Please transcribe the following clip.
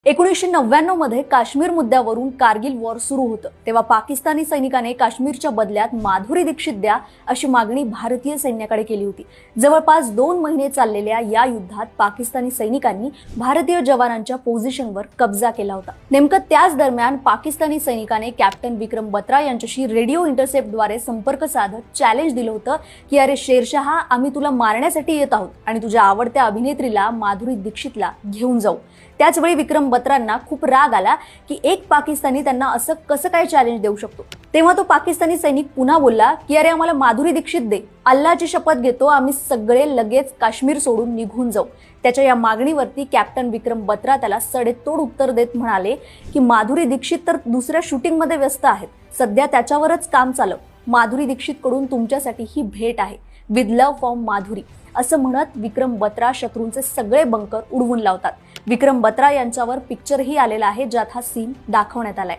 1999 मध्ये काश्मीर मुद्द्यावरून कारगिल वॉर सुरू होतं तेव्हा पाकिस्तानी सैनिकाने काश्मीरच्या बदल्यात माधुरी दीक्षित द्या अशी मागणी भारतीय सैन्याकडे केली होती। जवळपास 2 महिने चाललेल्या या युद्धात पाकिस्तानी सैनिकांनी भारतीय जवानांच्या पोझिशनवर कब्जा केला होता। नेमकं त्याच दरम्यान पाकिस्तानी सैनिकाने कॅप्टन विक्रम बत्रा यांच्याशी रेडिओ इंटरसेप्टद्वारे संपर्क साधत चॅलेंज दिलं होतं की अरे शेरशाह, आम्ही तुला मारण्यासाठी येत आहोत आणि तुझ्या आवडत्या अभिनेत्रीला माधुरी दीक्षितला घेऊन जाऊ। त्याच वेळी विक्रम बत्रांना खूप राग आला की एक पाकिस्तानी त्यांना असं कसं काय चॅलेंज देऊ शकतो। तेव्हा तो पाकिस्तानी सैनिक पुन्हा बोलला की अरे आम्हाला माधुरी दीक्षित दे, अल्लाची शपथ घेतो आम्ही सगळे लगेच काश्मीर सोडून निघून जाऊ। त्याच्या या मागणीवरती कॅप्टन विक्रम बत्रा त्याला सडेतोड उत्तर देत म्हणाले की माधुरी दीक्षित तर दुसऱ्या शूटिंगमध्ये व्यस्त आहेत, सध्या त्याच्यावरच काम चालव। माधुरी दीक्षित कडून तुमच्यासाठी ही भेट आहे, विथ लव्ह फ्रॉम माधुरी असं म्हणत विक्रम बत्रा शत्रूंचे सगळे बंकर उडवून लावतात। विक्रम बत्रा यांच्यावर पिक्चरही आलेला आहे ज्यात हा सीन दाखवण्यात आलाय।